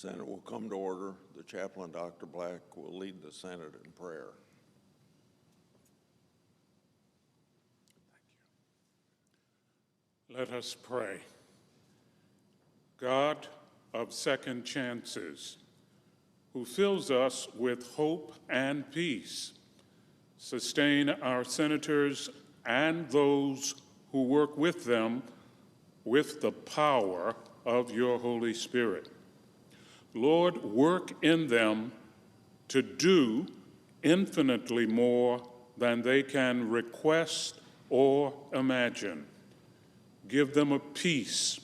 Senate will come to order. The chaplain, Dr. Black, will lead the Senate in prayer. Let us pray. God of second chances, who fills us with hope and peace, sustain our senators and those who work with them with the power of your Holy Spirit. Lord, work in them to do infinitely more than they can request or imagine. Give them a peace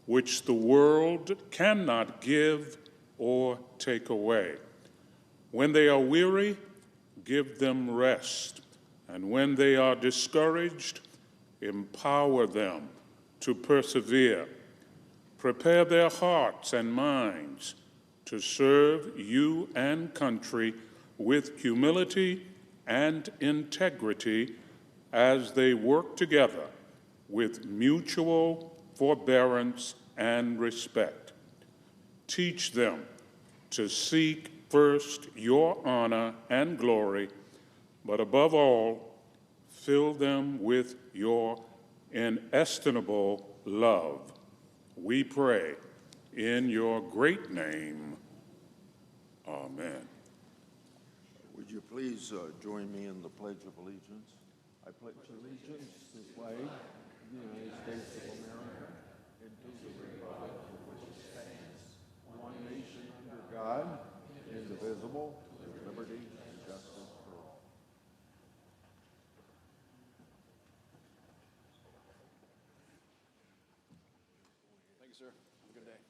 which the world cannot give or take away. When they are weary, give them rest. And when they are discouraged, empower them to persevere. Prepare their hearts and minds to serve you and country with humility and integrity as they work together with mutual forbearance and respect. Teach them to seek first your honor and glory, but above all, fill them with your inestimable love. We pray in your great name. Amen. Would you please join me in the Pledge of Allegiance? I pledge allegiance to the flag of the United States of America and to the republic for which it stands, one nation under God, indivisible, with liberty and justice for all. Thank you, sir. Have a good day.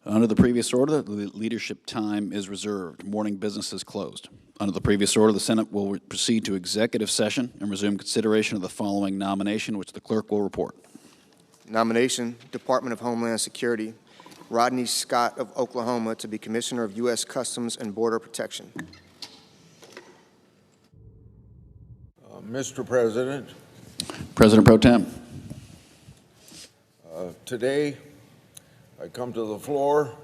Under the previous order, the leadership time is reserved. Morning business is closed. Under the previous order, the Senate will proceed to executive session and resume consideration of the following nomination, which the clerk will report. Nomination, Department of Homeland Security, Rodney Scott of Oklahoma to be Commissioner of U.S. Customs and Border Protection. Mr. President, President Pro Tem. Today I come to the floor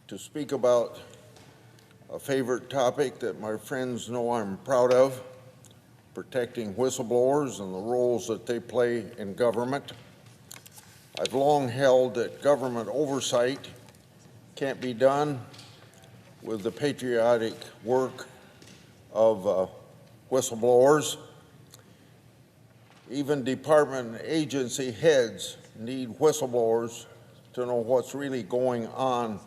to speak about a favorite topic that my friends know I'm proud of, protecting whistleblowers and the roles that they play in government. I've long held that government oversight can't be done with the patriotic work of whistleblowers. Even department and agency heads need whistleblowers to know what's really going on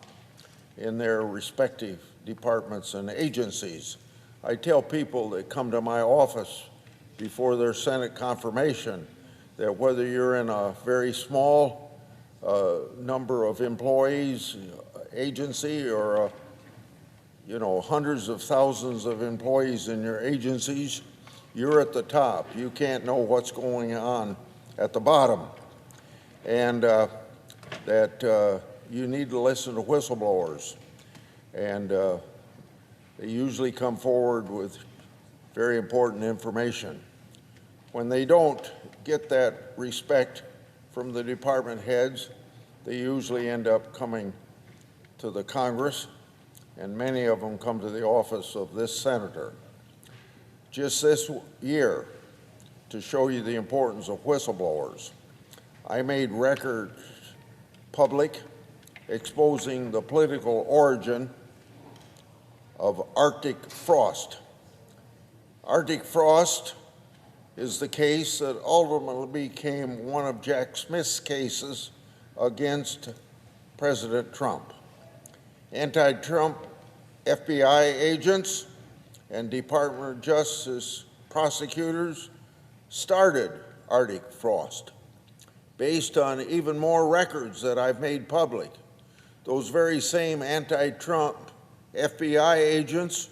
in their respective departments and agencies. I tell people that come to my office before their Senate confirmation that whether you're in a very small number of employees agency or hundreds of thousands of employees in your agencies, you're at the top. You can't know what's going on at the bottom. And that you need to listen to whistleblowers. And they usually come forward with very important information. When they don't get that respect from the department heads, they usually end up coming to the Congress, and many of them come to the office of this senator. Just this year, to show you the importance of whistleblowers, I made record public exposing the political origin of Arctic frost. Arctic frost is the case that ultimately became one of Jack Smith's cases against President Trump. Anti-Trump FBI agents and Department of Justice prosecutors started Arctic frost based on even more records that I've made public. Those very same anti-Trump FBI agents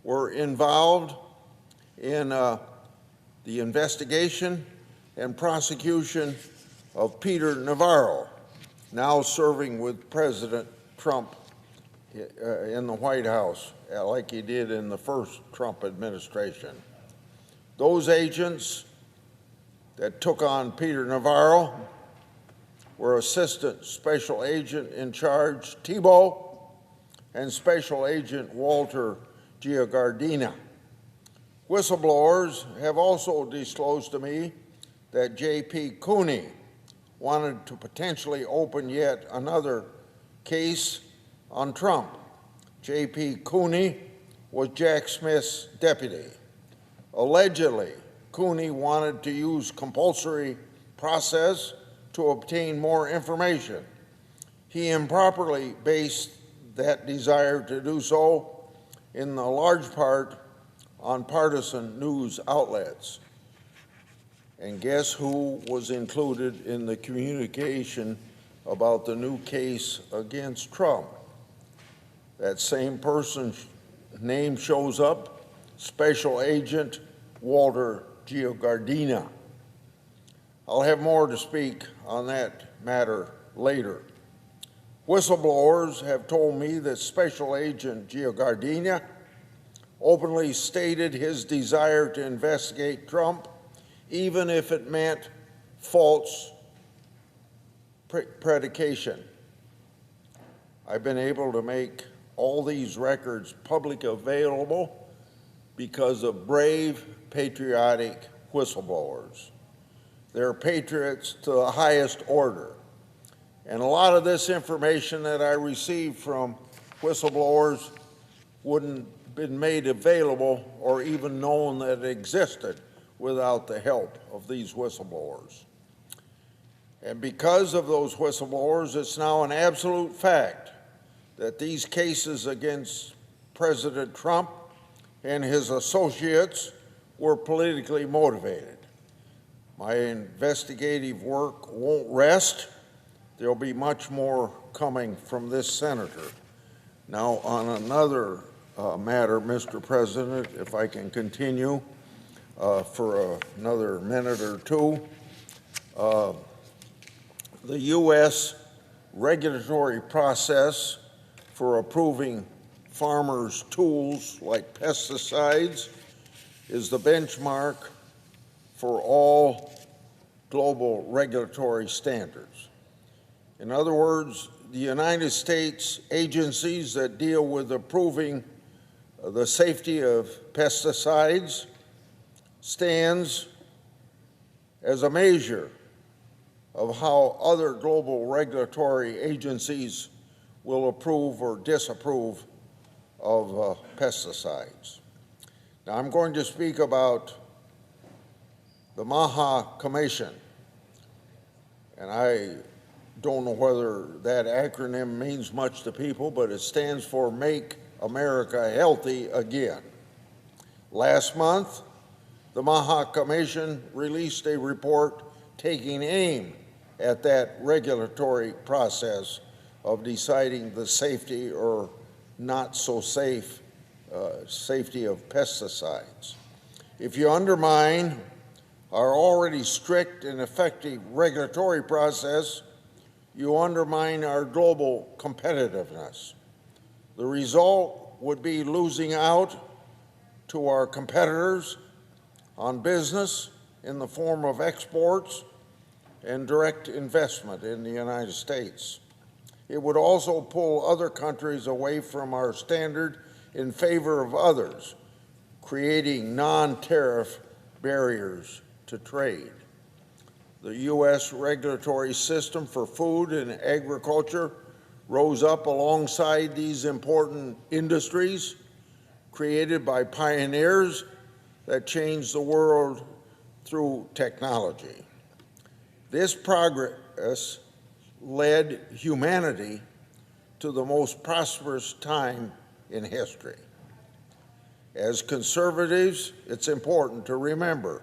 were involved in the investigation and prosecution of Peter Navarro, now serving with President Trump in the White House, like he did in the first Trump administration. Those agents that took on Peter Navarro were Assistant Special Agent in Charge Tebow and Special Agent Walter Giagardina. Whistleblowers have also disclosed to me that J.P. Cooney wanted to potentially open yet another case on Trump. J.P. Cooney was Jack Smith's deputy. Allegedly, Cooney wanted to use compulsory process to obtain more information. He improperly based that desire to do so in a large part on partisan news outlets. And guess who was included in the communication about the new case against Trump? That same person's name shows up, Special Agent Walter Giagardina. I'll have more to speak on that matter later. Whistleblowers have told me that Special Agent Giagardina openly stated his desire to investigate Trump, even if it meant false predication. I've been able to make all these records public available because of brave, patriotic whistleblowers. They're patriots to the highest order. And a lot of this information that I received from whistleblowers wouldn't have been made available or even known that it existed without the help of these whistleblowers. And because of those whistleblowers, it's now an absolute fact that these cases against President Trump and his associates were politically motivated. My investigative work won't rest. There'll be much more coming from this senator. Now, on another matter, Mr. President, if I can continue for another minute or two, the U.S. regulatory process for approving farmers' tools like pesticides is the benchmark for all global regulatory standards. In other words, the United States agencies that deal with approving the safety of pesticides stands as a measure of how other global regulatory agencies will approve or disapprove of pesticides. Now, I'm going to speak about the MAHA Commission, and I don't know whether that acronym means much to people, but it stands for Make America Healthy Again. Last month, the MAHA Commission released a report taking aim at that regulatory process of deciding the safety or not so safe safety of pesticides. If you undermine our already strict and effective regulatory process, you undermine our global competitiveness. The result would be losing out to our competitors on business in the form of exports and direct investment in the United States. It would also pull other countries away from our standard in favor of others, creating non-tariff barriers to trade. The U.S. regulatory system for food and agriculture rose up alongside these important industries created by pioneers that changed the world through technology. This progress led humanity to the most prosperous time in history. As conservatives, it's important to remember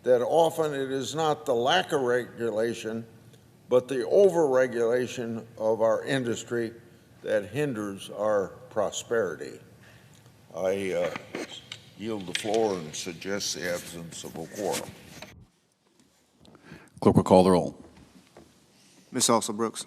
that often it is not the lack of regulation, but the overregulation of our industry that hinders our prosperity. I yield the floor and suggest the absence of a quorum. Clerk will call the roll. Ms. Elsa Brooks.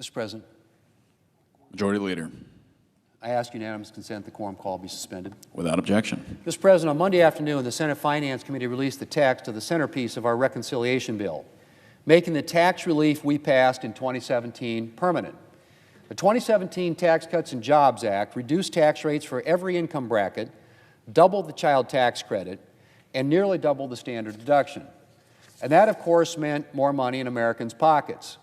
Mr. President, Majority Leader. I ask unanimous consent the quorum call be suspended. Without objection. Mr. President, on Monday afternoon, the Senate Finance Committee released the text of the centerpiece of our reconciliation bill, making the tax relief we passed in 2017 permanent. The 2017 Tax Cuts and Jobs Act reduced tax rates for every income bracket, doubled the child tax credit, and nearly doubled the standard deduction. And that, of course, meant more money in Americans' pockets.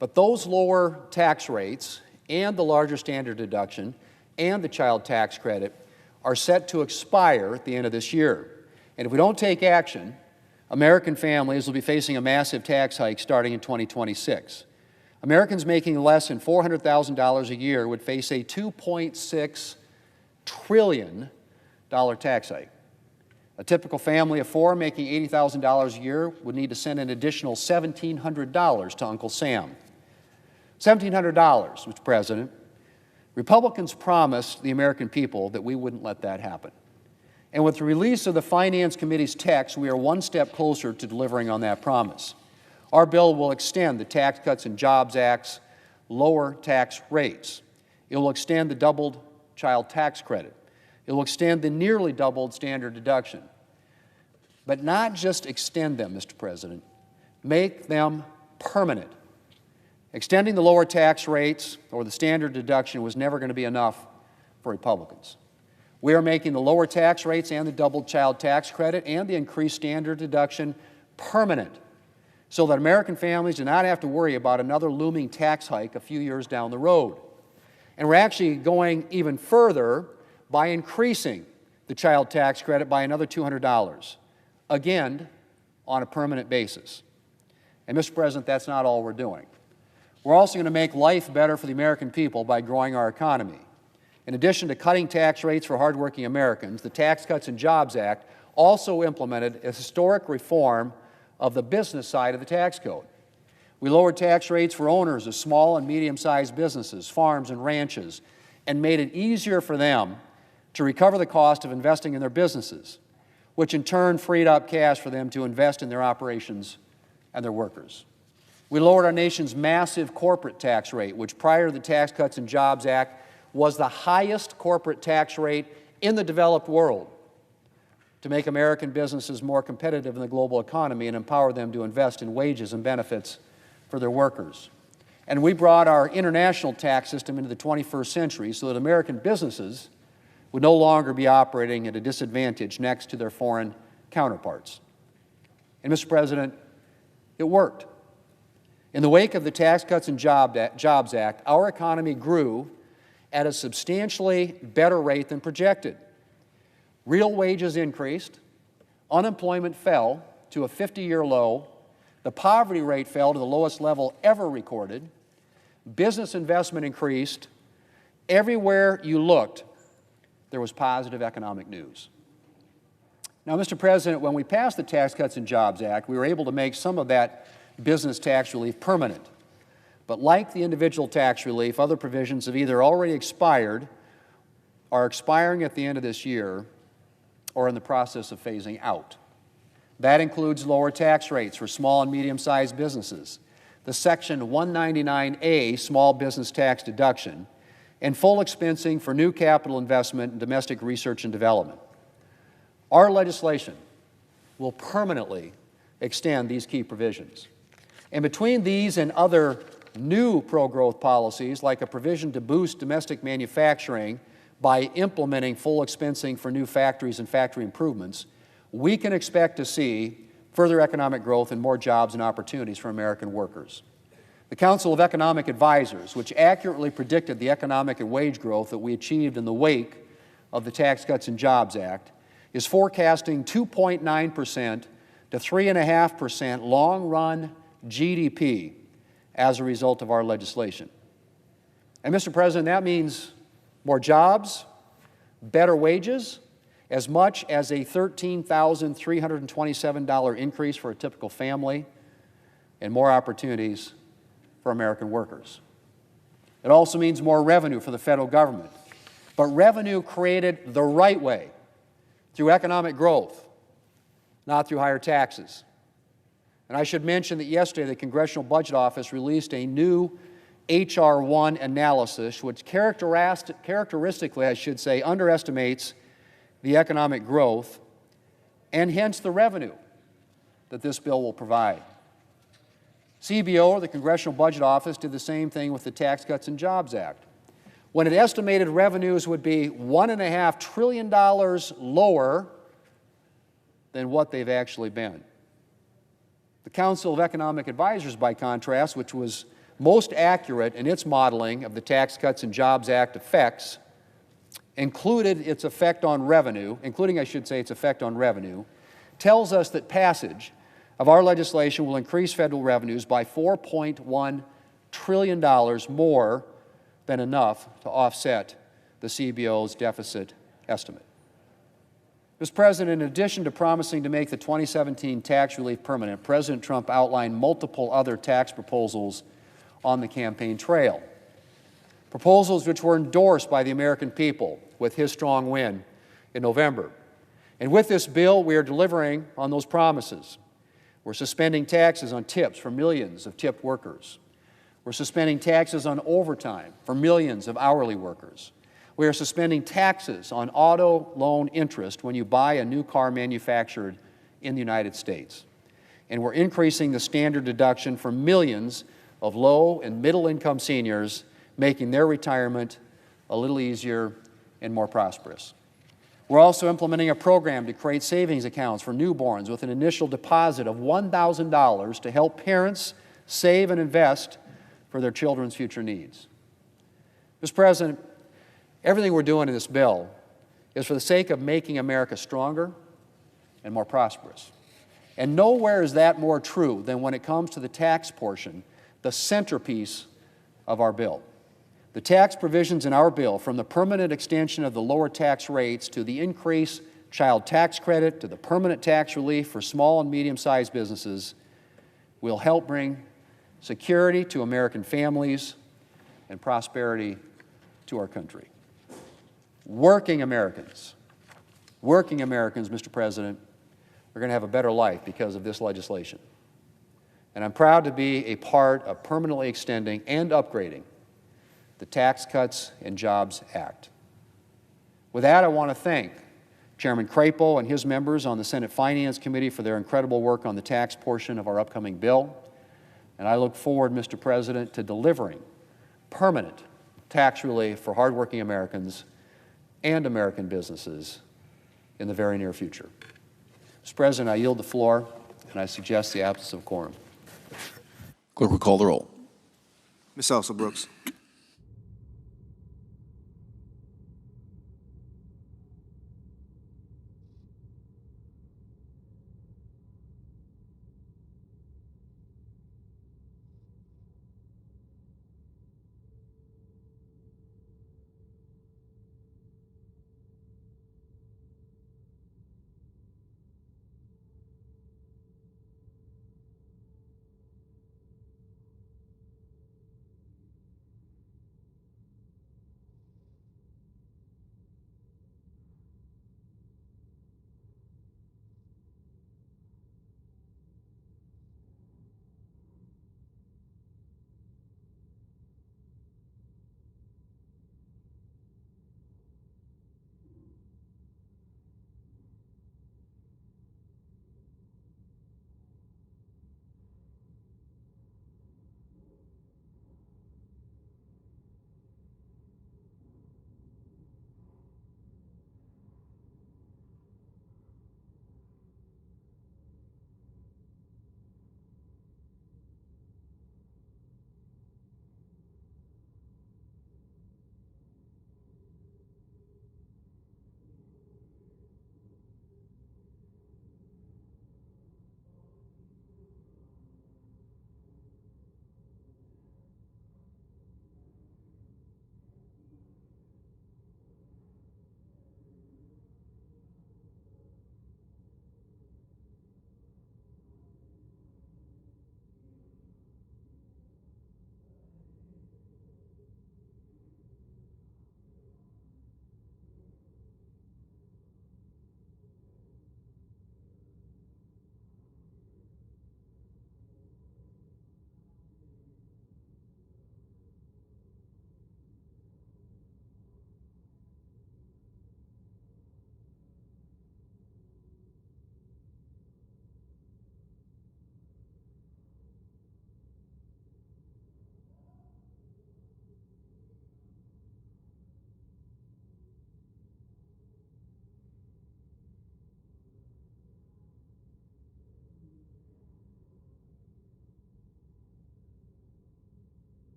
But those lower tax rates and the larger standard deduction and the child tax credit are set to expire at the end of this year. And if we don't take action, American families will be facing a massive tax hike starting in 2026. Americans making less than $400,000 a year would face a $2.6 trillion tax hike. A typical family of four making $80,000 a year would need to send an additional $1,700 to Uncle Sam. $1,700, Mr. President. Republicans promised the American people that we wouldn't let that happen. And with the release of the Finance Committee's text, we are one step closer to delivering on that promise. Our bill will extend the Tax Cuts and Jobs Act's lower tax rates. It will extend the doubled child tax credit. It will extend the nearly doubled standard deduction. But not just extend them, Mr. President, make them permanent. Extending the lower tax rates or the standard deduction was never going to be enough for Republicans. We are making the lower tax rates and the doubled child tax credit and the increased standard deduction permanent so that American families do not have to worry about another looming tax hike a few years down the road. And we're actually going even further by increasing the child tax credit by another $200, again, on a permanent basis. And, Mr. President, that's not all we're doing. We're also going to make life better for the American people by growing our economy. In addition to cutting tax rates for hardworking Americans, the Tax Cuts and Jobs Act also implemented a historic reform of the business side of the tax code. We lowered tax rates for owners of small and medium-sized businesses, farms and ranches, and made it easier for them to recover the cost of investing in their businesses, which in turn freed up cash for them to invest in their operations and their workers. We lowered our nation's massive corporate tax rate, which prior to the Tax Cuts and Jobs Act was the highest corporate tax rate in the developed world, to make American businesses more competitive in the global economy and empower them to invest in wages and benefits for their workers. And we brought our international tax system into the 21st century so that American businesses would no longer be operating at a disadvantage next to their foreign counterparts. And, Mr. President, it worked. In the wake of the Tax Cuts and Jobs Act, our economy grew at a substantially better rate than projected. Real wages increased, unemployment fell to a 50-year low, the poverty rate fell to the lowest level ever recorded, business investment increased. Everywhere you looked, there was positive economic news. Now, Mr. President, when we passed the Tax Cuts and Jobs Act, we were able to make some of that business tax relief permanent. But like the individual tax relief, other provisions have either already expired, are expiring at the end of this year, or in the process of phasing out. That includes lower tax rates for small and medium-sized businesses, the Section 199A small business tax deduction, and full expensing for new capital investment in domestic research and development. Our legislation will permanently extend these key provisions. And between these and other new pro-growth policies, like a provision to boost domestic manufacturing by implementing full expensing for new factories and factory improvements, we can expect to see further economic growth and more jobs and opportunities for American workers. The Council of Economic Advisors, which accurately predicted the economic and wage growth that we achieved in the wake of the Tax Cuts and Jobs Act, is forecasting 2.9% to 3.5% long-run GDP as a result of our legislation. And, Mr. President, that means more jobs, better wages, as much as a $13,327 increase for a typical family, and more opportunities for American workers. It also means more revenue for the federal government, but revenue created the right way, through economic growth, not through higher taxes. And I should mention that yesterday the Congressional Budget Office released a new HR1 analysis, which characteristically, I should say, underestimates the economic growth and hence the revenue that this bill will provide. CBO, or the Congressional Budget Office, did the same thing with the Tax Cuts and Jobs Act, when it estimated revenues would be $1.5 trillion lower than what they've actually been. The Council of Economic Advisors, by contrast, which was most accurate in its modeling of the Tax Cuts and Jobs Act effects, including, I should say, its effect on revenue, tells us that passage of our legislation will increase federal revenues by $4.1 trillion more than enough to offset the CBO's deficit estimate. Mr. President, in addition to promising to make the 2017 tax relief permanent, President Trump outlined multiple other tax proposals on the campaign trail, proposals which were endorsed by the American people with his strong win in November. And with this bill, we are delivering on those promises. We're suspending taxes on tips for millions of tipped workers. We're suspending taxes on overtime for millions of hourly workers. We are suspending taxes on auto loan interest when you buy a new car manufactured in the United States. And we're increasing the standard deduction for millions of low and middle income seniors, making their retirement a little easier and more prosperous. We're also implementing a program to create savings accounts for newborns with an initial deposit of $1,000 to help parents save and invest for their children's future needs. Mr. President, everything we're doing in this bill is for the sake of making America stronger and more prosperous. And nowhere is that more true than when it comes to the tax portion, the centerpiece of our bill. The tax provisions in our bill, from the permanent extension of the lower tax rates to the increased child tax credit to the permanent tax relief for small and medium-sized businesses, will help bring security to American families and prosperity to our country. Working Americans, Mr. President, are going to have a better life because of this legislation. And I'm proud to be a part of permanently extending and upgrading the Tax Cuts and Jobs Act. With that, I want to thank Chairman Crapo and his members on the Senate Finance Committee for their incredible work on the tax portion of our upcoming bill. And I look forward, Mr. President, to delivering permanent tax relief for hardworking Americans and American businesses in the very near future. Mr. President, I yield the floor, and I suggest the absence of quorum. Clerk will call the roll. Ms. Elsa Brooks.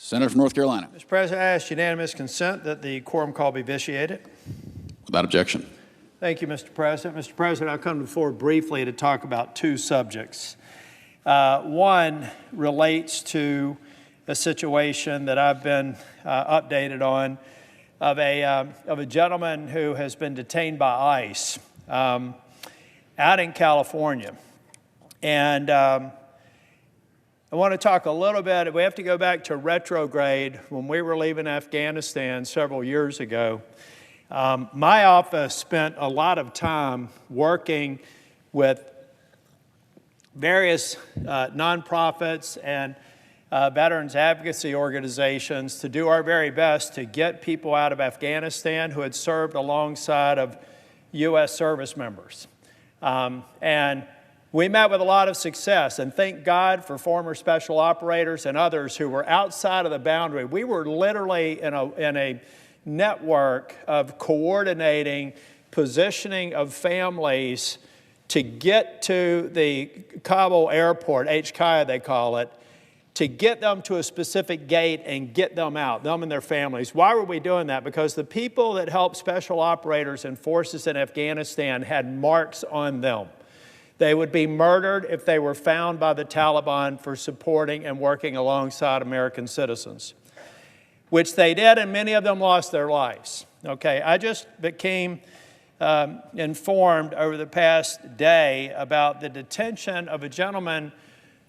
Senator from North Carolina. Mr. President, I ask unanimous consent that the quorum call be vitiated. Without objection. Thank you, Mr. President. Mr. President, I'll come to the floor briefly to talk about two subjects. One relates to a situation that I've been updated on of a gentleman who has been detained by ICE out in California. And I want to talk a little bit, we have to go back to retrograde when we were leaving Afghanistan several years ago. My office spent a lot of time working with various nonprofits and veterans advocacy organizations to do our very best to get people out of Afghanistan who had served alongside of U.S. service members. And we met with a lot of success, and thank God for former special operators and others who were outside of the boundary. We were literally in a network of coordinating positioning of families to get to the Kabul airport, HKIA they call it, to get them to a specific gate and get them out, them and their families. Why were we doing that? Because the people that helped special operators and forces in Afghanistan had marks on them. They would be murdered if they were found by the Taliban for supporting and working alongside American citizens, which they did, and many of them lost their lives. Okay, I just became informed over the past day about the detention of a gentleman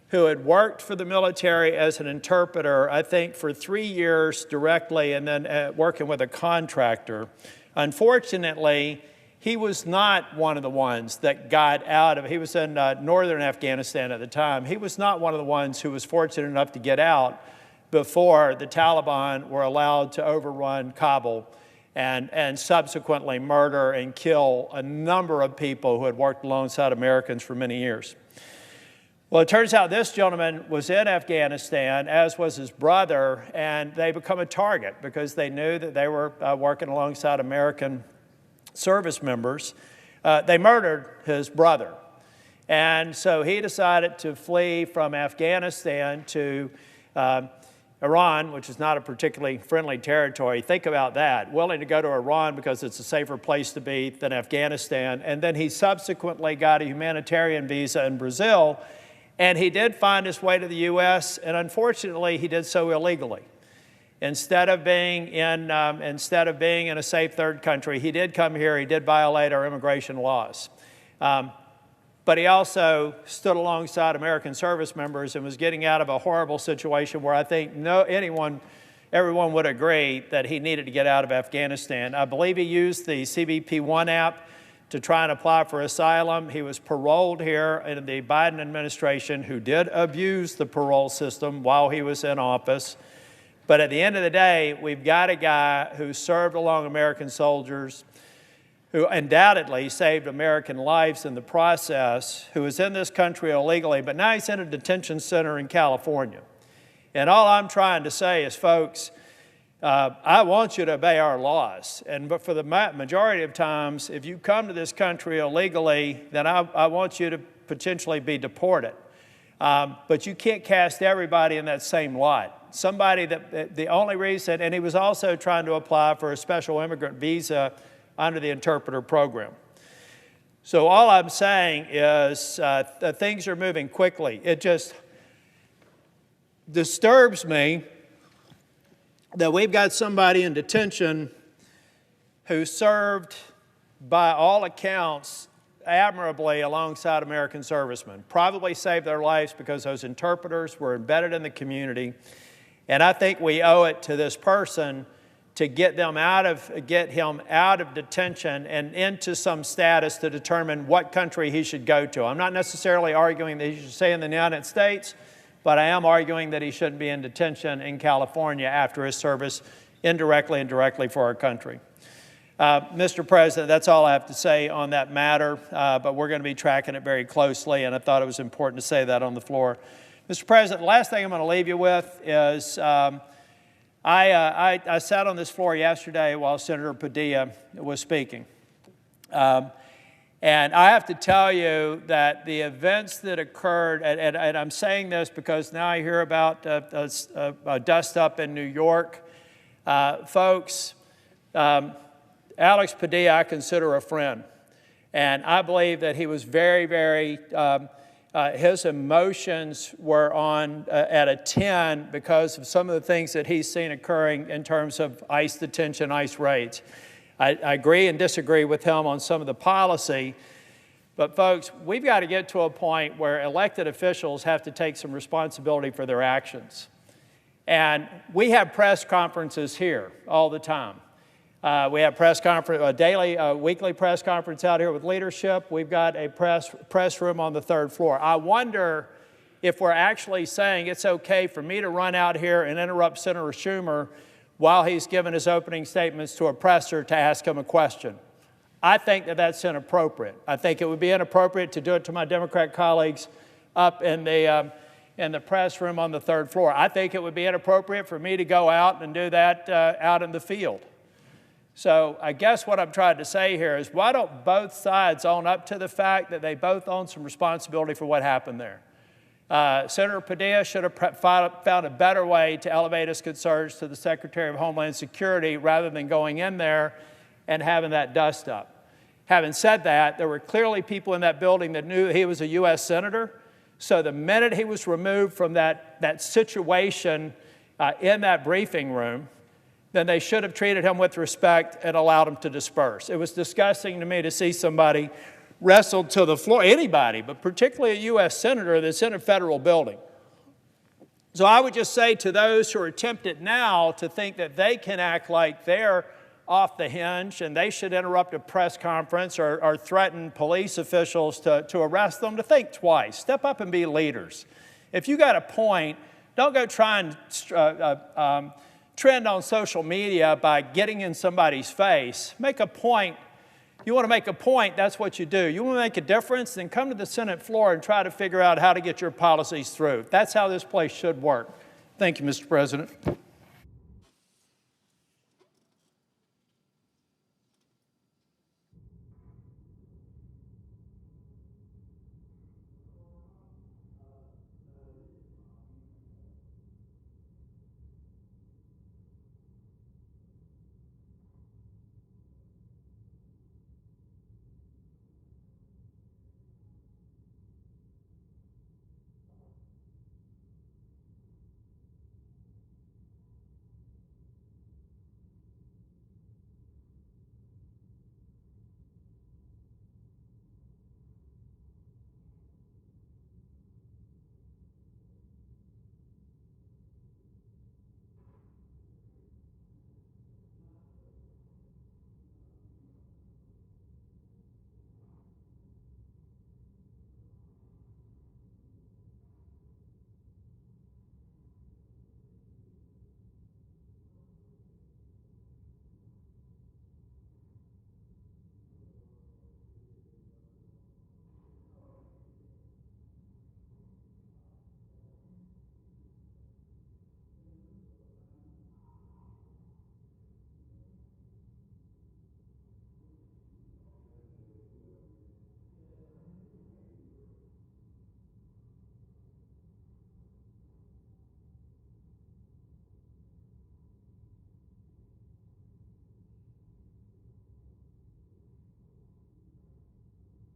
who had worked for the military as an interpreter, I think for 3 years directly, and then working with a contractor. Unfortunately, he was not one of the ones that got out of, he was in northern Afghanistan at the time. He was not one of the ones who was fortunate enough to get out before the Taliban were allowed to overrun Kabul and subsequently murder and kill a number of people who had worked alongside Americans for many years. Well, it turns out this gentleman was in Afghanistan, as was his brother, and they become a target because they knew that they were working alongside American service members. They murdered his brother. And so he decided to flee from Afghanistan to Iran, which is not a particularly friendly territory. Think about that. Willing to go to Iran because it's a safer place to be than Afghanistan. And then he subsequently got a humanitarian visa in Brazil, and he did find his way to the U.S., and unfortunately, he did so illegally. Instead of being in a safe third country, he did come here. He did violate our immigration laws. But he also stood alongside American service members and was getting out of a horrible situation where I think everyone would agree that he needed to get out of Afghanistan. I believe he used the CBP-1 app to try and apply for asylum. He was paroled here in the Biden administration, who did abuse the parole system while he was in office. But at the end of the day, we've got a guy who served along American soldiers, who undoubtedly saved American lives in the process, who was in this country illegally, but now he's in a detention center in California. And all I'm trying to say is, folks, I want you to obey our laws. But for the majority of times, if you come to this country illegally, then I want you to potentially be deported. But you can't cast everybody in that same lot. Somebody that the only reason, and he was also trying to apply for a special immigrant visa under the interpreter program. So all I'm saying is that things are moving quickly. It just disturbs me that we've got somebody in detention who served, by all accounts, admirably alongside American servicemen, probably saved their lives because those interpreters were embedded in the community. And I think we owe it to this person to get him out of detention and into some status to determine what country he should go to. I'm not necessarily arguing that he should stay in the United States, but I am arguing that he shouldn't be in detention in California after his service indirectly and directly for our country. Mr. President, that's all I have to say on that matter, but we're going to be tracking it very closely, and I thought it was important to say that on the floor. Mr. President, the last thing I'm going to leave you with is I sat on this floor yesterday while Senator Padilla was speaking. And I have to tell you that the events that occurred, and I'm saying this because now I hear about a dust-up in New York. Folks, Alex Padilla I consider a friend. And I believe that he was very, very, his emotions were on at a 10 because of some of the things that he's seen occurring in terms of ICE detention, ICE raids. I agree and disagree with him on some of the policy, but folks, we've got to get to a point where elected officials have to take some responsibility for their actions. And we have press conferences here all the time. We have press conference, a daily, weekly press conference out here with leadership. We've got a press room on the 3rd floor. I wonder if we're actually saying it's okay for me to run out here and interrupt Senator Schumer while he's giving his opening statements to a presser to ask him a question. I think that that's inappropriate. I think it would be inappropriate to do it to my Democrat colleagues up in the press room on the 3rd floor. I think it would be inappropriate for me to go out and do that out in the field. So I guess what I'm trying to say here is why don't both sides own up to the fact that they both own some responsibility for what happened there? Senator Padilla should have found a better way to elevate his concerns to the Secretary of Homeland Security rather than going in there and having that dust up. Having said that, there were clearly people in that building that knew he was a U.S. Senator. So the minute he was removed from that situation in that briefing room, then they should have treated him with respect and allowed him to disperse. It was disgusting to me to see somebody wrestled to the floor, anybody, but particularly a U.S. Senator that's in a federal building. So I would just say to those who are tempted now to think that they can act like they're off the hinge and they should interrupt a press conference or threaten police officials to arrest them, to think twice. Step up and be leaders. If you got a point, don't go try and trend on social media by getting in somebody's face. Make a point. You want to make a point, that's what you do. You want to make a difference, then come to the Senate floor and try to figure out how to get your policies through. That's how this place should work. Thank you, Mr. President.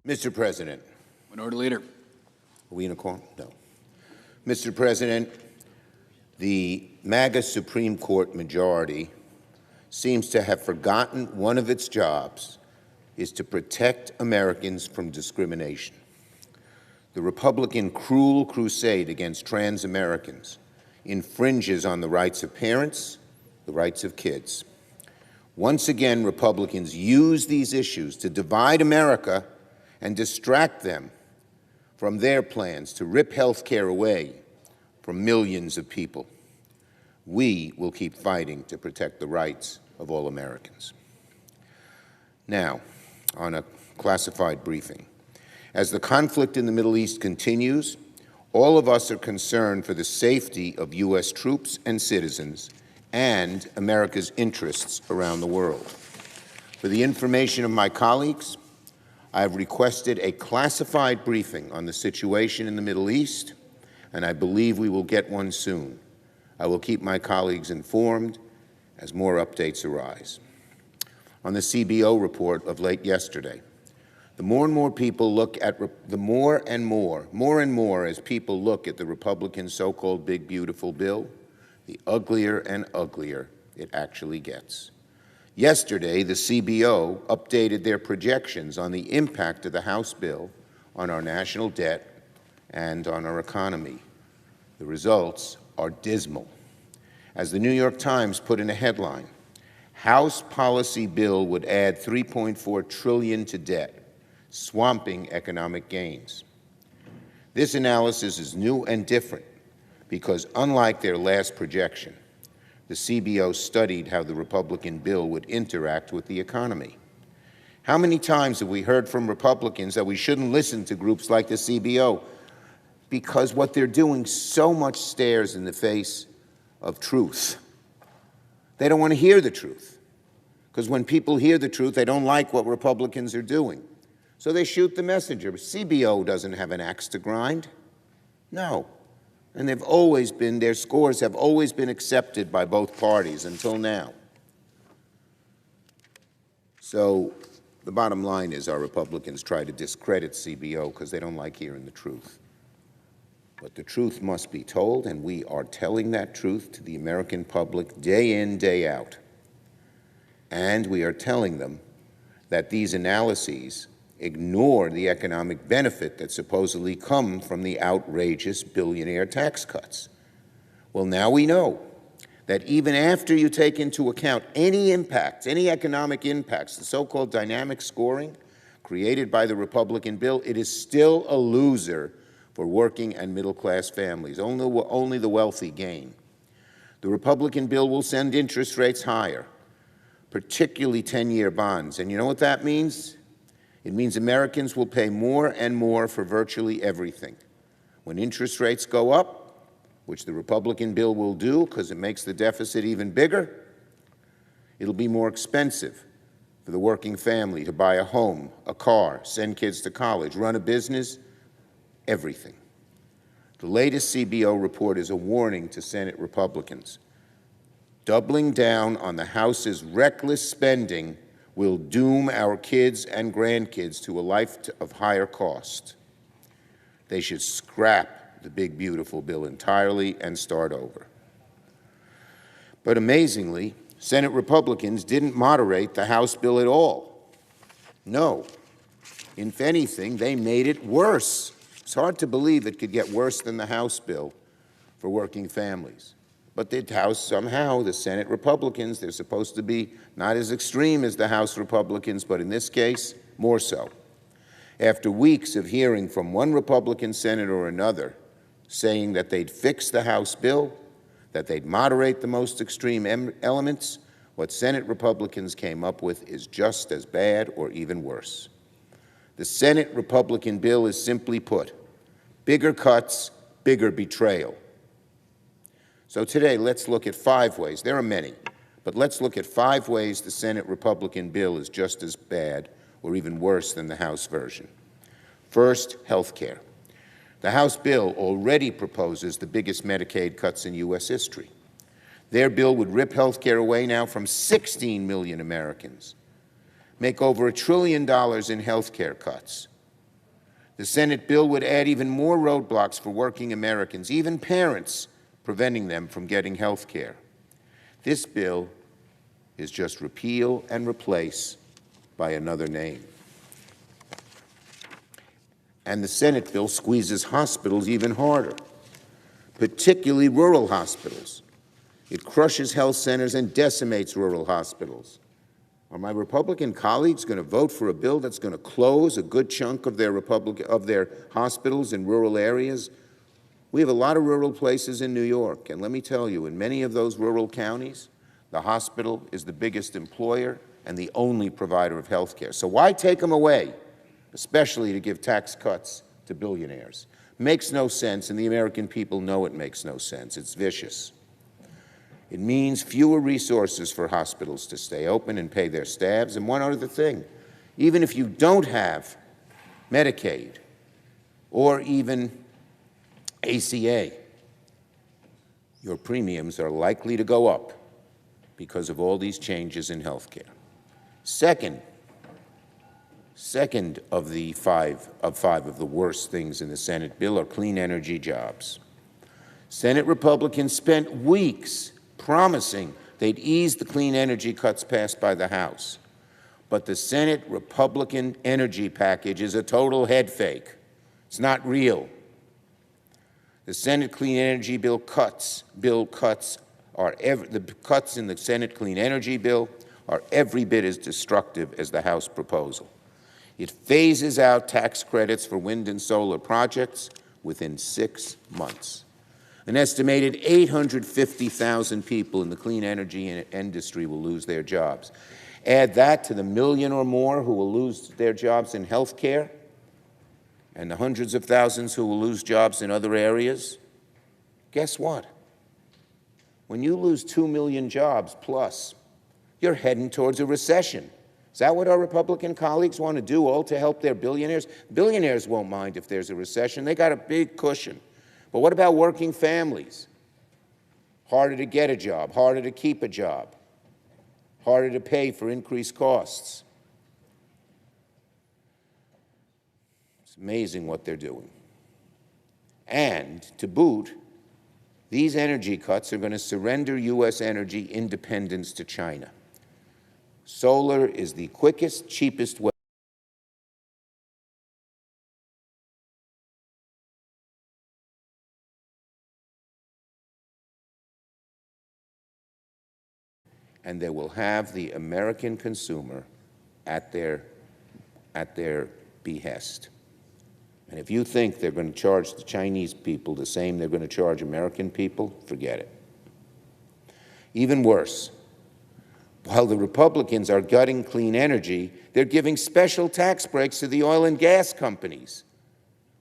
Mr. President. Minority Leader. Are we in a quorum? No. Mr. President, the MAGA Supreme Court majority seems to have forgotten one of its jobs is to protect Americans from discrimination. The Republican cruel crusade against trans Americans infringes on the rights of parents, the rights of kids. Once again, Republicans use these issues to divide America and distract them from their plans to rip health care away from millions of people. We will keep fighting to protect the rights of all Americans. Now, on a classified briefing. As the conflict in the Middle East continues, all of us are concerned for the safety of U.S. troops and citizens and America's interests around the world. For the information of my colleagues, I have requested a classified briefing on the situation in the Middle East, and I believe we will get one soon. I will keep my colleagues informed as more updates arise. On the CBO report of late yesterday, the more and more people look at more and more as people look at the Republican so-called big beautiful bill, the uglier and uglier it actually gets. Yesterday, the CBO updated their projections on the impact of the House bill on our national debt and on our economy. The results are dismal. As the New York Times put in a headline, House policy bill would add $3.4 trillion to debt, swamping economic gains. This analysis is new and different because, unlike their last projection, the CBO studied how the Republican bill would interact with the economy. How many times have we heard from Republicans that we shouldn't listen to groups like the CBO because what they're doing so much stares in the face of truth? They don't want to hear the truth, because when people hear the truth, they don't like what Republicans are doing. So they shoot the messenger. CBO doesn't have an axe to grind. No. And they've always been, their scores have always been accepted by both parties until now. So the bottom line is our Republicans try to discredit CBO because they don't like hearing the truth. But the truth must be told, and we are telling that truth to the American public day in, day out. And we are telling them that these analyses ignore the economic benefit that supposedly come from the outrageous billionaire tax cuts. Well, now we know that even after you take into account any impacts, any economic impacts, the so-called dynamic scoring created by the Republican bill, it is still a loser for working and middle-class families. Only the wealthy gain. The Republican bill will send interest rates higher, particularly 10-year bonds. And you know what that means? It means Americans will pay more and more for virtually everything. When interest rates go up, which the Republican bill will do because it makes the deficit even bigger, it'll be more expensive for the working family to buy a home, a car, send kids to college, run a business, everything. The latest CBO report is a warning to Senate Republicans. Doubling down on the House's reckless spending will doom our kids and grandkids to a life of higher cost. They should scrap the big, beautiful bill entirely and start over. But amazingly, Senate Republicans didn't moderate the House bill at all. No. If anything, they made it worse. It's hard to believe it could get worse than the House bill for working families. But the House, somehow, the Senate Republicans, they're supposed to be not as extreme as the House Republicans, but in this case, more so. After weeks of hearing from one Republican senator or another saying that they'd fix the House bill, that they'd moderate the most extreme elements, what Senate Republicans came up with is just as bad or even worse. The Senate Republican bill is simply put, bigger cuts, bigger betrayal. So today, let's look at 5 ways. There are many, but let's look at 5 ways the Senate Republican bill is just as bad or even worse than the House version. First, health care. The House bill already proposes the biggest Medicaid cuts in U.S. history. Their bill would rip health care away now from 16 million Americans, make over $1 trillion in health care cuts. The Senate bill would add even more roadblocks for working Americans, even parents, preventing them from getting health care. This bill is just repeal and replace by another name. And the Senate bill squeezes hospitals even harder, particularly rural hospitals. It crushes health centers and decimates rural hospitals. Are my Republican colleagues going to vote for a bill that's going to close a good chunk of their hospitals in rural areas? We have a lot of rural places in New York, and let me tell you, in many of those rural counties, the hospital is the biggest employer and the only provider of health care. So why take them away, especially to give tax cuts to billionaires? Makes no sense, and the American people know it makes no sense. It's vicious. It means fewer resources for hospitals to stay open and pay their staffs. And one other thing, even if you don't have Medicaid, or even ACA, your premiums are likely to go up because of all these changes in health care. Second of the five of the worst things in the Senate bill are clean energy jobs. Senate Republicans spent weeks promising they'd ease the clean energy cuts passed by the House. But the Senate Republican energy package is a total head fake. It's not real. The Senate Clean Energy Bill cuts are the cuts in the Senate Clean Energy Bill are every bit as destructive as the House proposal. It phases out tax credits for wind and solar projects within 6 months. An estimated 850,000 people in the clean energy industry will lose their jobs. Add that to the million or more who will lose their jobs in health care, and the hundreds of thousands who will lose jobs in other areas. Guess what? When you lose 2 million jobs plus, you're heading towards a recession. Is that what our Republican colleagues want to do, all to help their billionaires? Billionaires won't mind if there's a recession. They got a big cushion. But what about working families? Harder to get a job, harder to keep a job, harder to pay for increased costs. It's amazing what they're doing. And to boot, these energy cuts are going to surrender U.S. energy independence to China. Solar is the quickest, cheapest way. And they will have the American consumer at their behest. And if you think they're going to charge the Chinese people the same they're going to charge American people, forget it. Even worse, while the Republicans are gutting clean energy, they're giving special tax breaks to the oil and gas companies.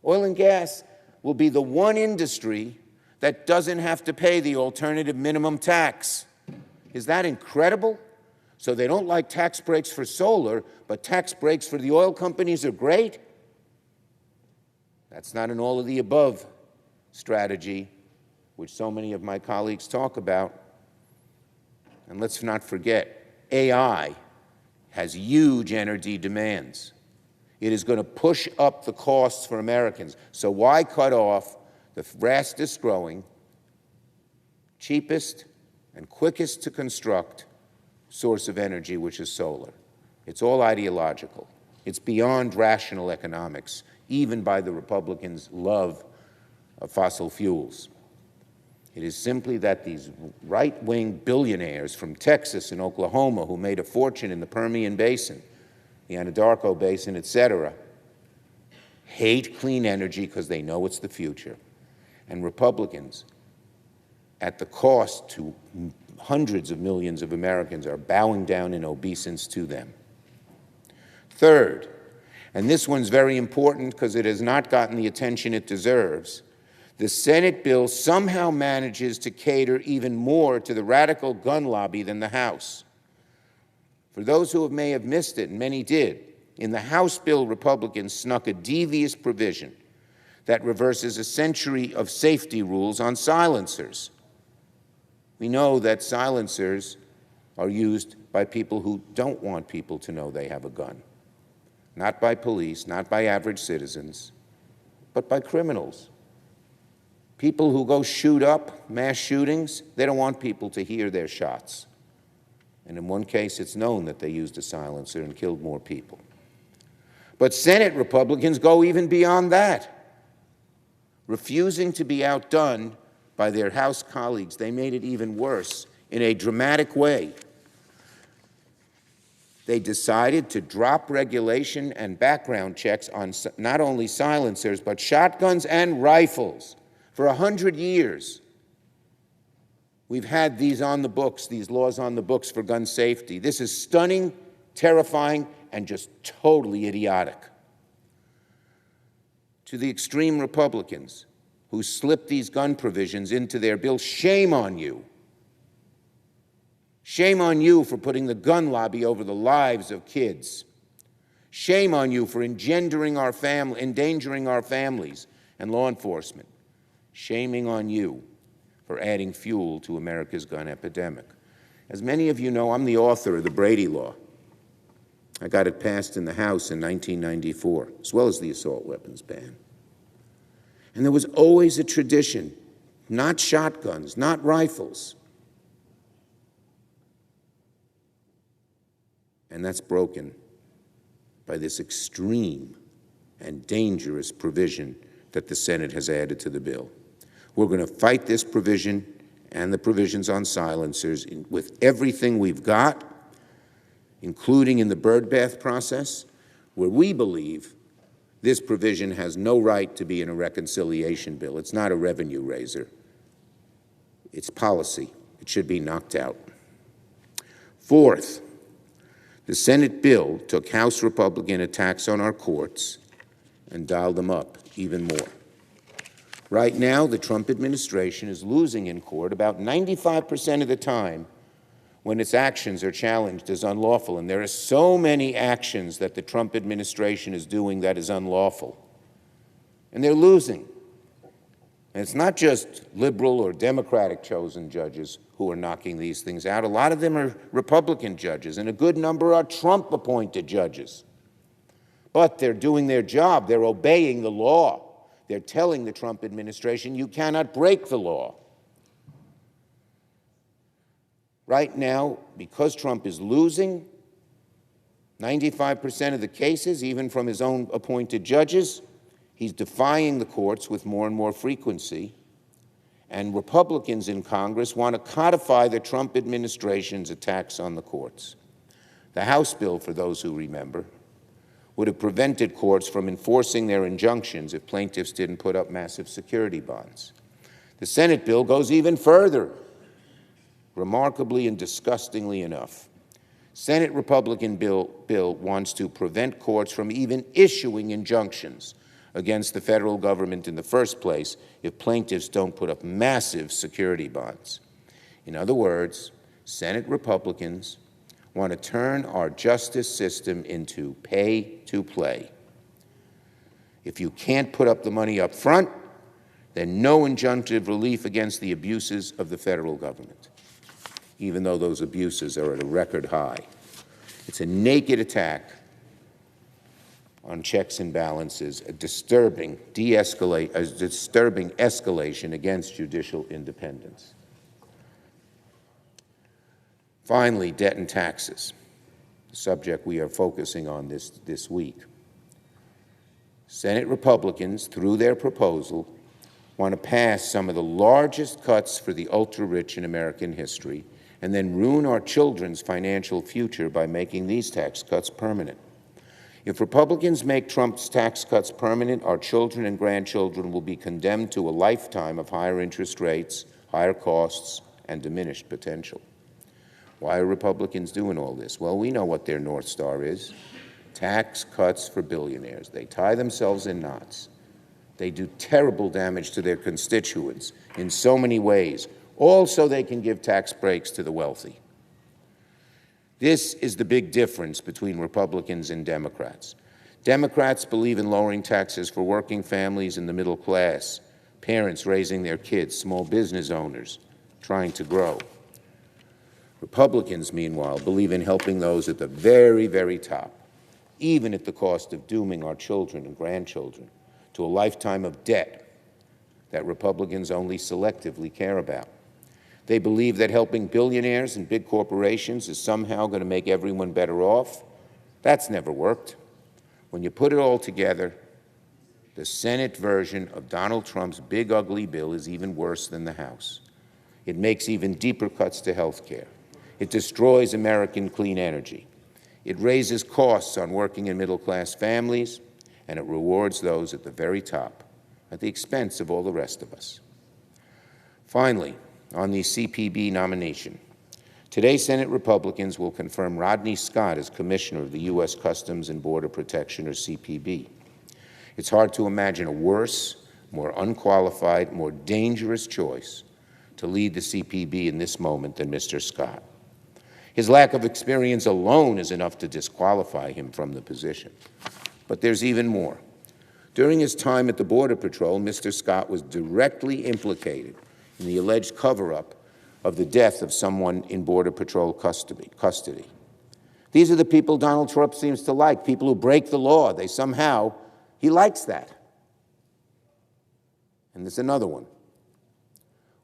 Oil and gas will be the one industry that doesn't have to pay the alternative minimum tax. Is that incredible? So they don't like tax breaks for solar, but tax breaks for the oil companies are great? That's not an all-of-the-above strategy, which so many of my colleagues talk about. And let's not forget, AI has huge energy demands. It is going to push up the costs for Americans. So why cut off the fastest growing, cheapest, and quickest to construct source of energy, which is solar? It's all ideological. It's beyond rational economics, even by the Republicans' love of fossil fuels. It is simply that these right-wing billionaires from Texas and Oklahoma who made a fortune in the Permian Basin, the Anadarko Basin, etc., hate clean energy because they know it's the future. And Republicans, at the cost to hundreds of millions of Americans, are bowing down in obeisance to them. Third, and this one's very important because it has not gotten the attention it deserves, the Senate bill somehow manages to cater even more to the radical gun lobby than the House. For those who may have missed it, and many did, in the House bill, Republicans snuck a devious provision that reverses a century of safety rules on silencers. We know that silencers are used by people who don't want people to know they have a gun. Not by police, not by average citizens, but by criminals. People who go shoot up mass shootings, they don't want people to hear their shots. And in one case, it's known that they used a silencer and killed more people. But Senate Republicans go even beyond that. Refusing to be outdone by their House colleagues, they made it even worse in a dramatic way. They decided to drop regulation and background checks on not only silencers, but shotguns and rifles. For 100 years, we've had these on the books, these laws on the books for gun safety. This is stunning, terrifying, and just totally idiotic. To the extreme Republicans who slipped these gun provisions into their bill, shame on you. Shame on you for putting the gun lobby over the lives of kids. Shame on you for endangering our families and law enforcement. Shaming on you for adding fuel to America's gun epidemic. As many of you know, I'm the author of the Brady Law. I got it passed in the House in 1994, as well as the assault weapons ban. And there was always a tradition, not shotguns, not rifles. And that's broken by this extreme and dangerous provision that the Senate has added to the bill. We're going to fight this provision and the provisions on silencers with everything we've got, including in the birdbath process, where we believe this provision has no right to be in a reconciliation bill. It's not a revenue raiser. It's policy. It should be knocked out. Fourth, the Senate bill took House Republican attacks on our courts and dialed them up even more. Right now, the Trump administration is losing in court about 95% of the time when its actions are challenged as unlawful. And there are so many actions that the Trump administration is doing that is unlawful. And they're losing. And it's not just liberal or Democratic chosen judges who are knocking these things out. A lot of them are Republican judges, and a good number are Trump-appointed judges. But they're doing their job. They're obeying the law. They're telling the Trump administration, you cannot break the law. Right now, because Trump is losing 95% of the cases, even from his own appointed judges, he's defying the courts with more and more frequency. And Republicans in Congress want to codify the Trump administration's attacks on the courts. The House bill, for those who remember, would have prevented courts from enforcing their injunctions if plaintiffs didn't put up massive security bonds. The Senate bill goes even further, remarkably and disgustingly enough. Senate Republican bill wants to prevent courts from even issuing injunctions against the federal government in the first place if plaintiffs don't put up massive security bonds. In other words, Senate Republicans want to turn our justice system into pay to play. If you can't put up the money up front, then no injunctive relief against the abuses of the federal government, even though those abuses are at a record high. It's a naked attack on checks and balances, a disturbing escalation against judicial independence. Finally, debt and taxes, the subject we are focusing on this week. Senate Republicans, through their proposal, want to pass some of the largest cuts for the ultra-rich in American history and then ruin our children's financial future by making these tax cuts permanent. If Republicans make Trump's tax cuts permanent, our children and grandchildren will be condemned to a lifetime of higher interest rates, higher costs, and diminished potential. Why are Republicans doing all this? Well, we know what their North Star is. Tax cuts for billionaires. They tie themselves in knots. They do terrible damage to their constituents in so many ways, all so they can give tax breaks to the wealthy. This is the big difference between Republicans and Democrats. Democrats believe in lowering taxes for working families and the middle class, parents raising their kids, small business owners trying to grow. Republicans, meanwhile, believe in helping those at the very, very top, even at the cost of dooming our children and grandchildren to a lifetime of debt that Republicans only selectively care about. They believe that helping billionaires and big corporations is somehow going to make everyone better off. That's never worked. When you put it all together, the Senate version of Donald Trump's big, ugly bill is even worse than the House. It makes even deeper cuts to health care. It destroys American clean energy. It raises costs on working and middle-class families, and it rewards those at the very top at the expense of all the rest of us. Finally, on the CPB nomination, today Senate Republicans will confirm Rodney Scott as Commissioner of the U.S. Customs and Border Protection, or CPB. It's hard to imagine a worse, more unqualified, more dangerous choice to lead the CPB in this moment than Mr. Scott. His lack of experience alone is enough to disqualify him from the position. But there's even more. During his time at the Border Patrol, Mr. Scott was directly implicated in the alleged cover-up of the death of someone in Border Patrol custody. These are the people Donald Trump seems to like, people who break the law. He likes that. And there's another one.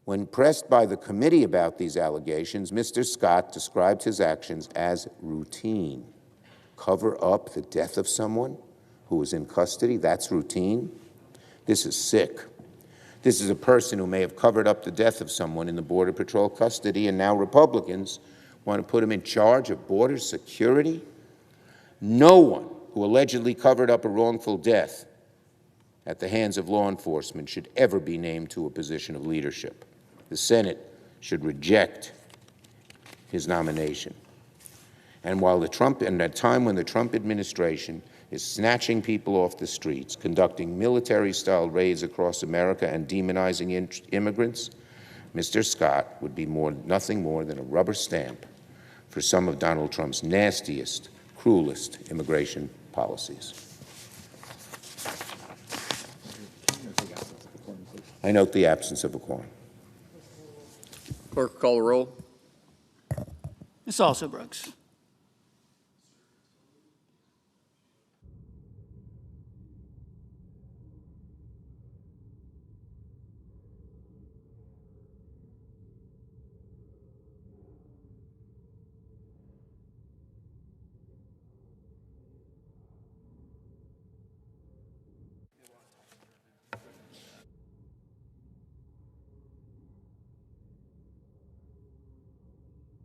When pressed by the committee about these allegations, Mr. Scott described his actions as routine. Cover up the death of someone who was in custody, that's routine? This is sick. This is a person who may have covered up the death of someone in the Border Patrol custody, and now Republicans want to put him in charge of border security? No one who allegedly covered up a wrongful death at the hands of law enforcement should ever be named to a position of leadership. The Senate should reject his nomination. And while at a time when the Trump administration is snatching people off the streets, conducting military-style raids across America and demonizing immigrants, Mr. Scott would be nothing more than a rubber stamp for some of Donald Trump's nastiest, cruelest immigration policies. I note the absence of a quorum. Clerk, call the roll. Ms. Alsobrooks.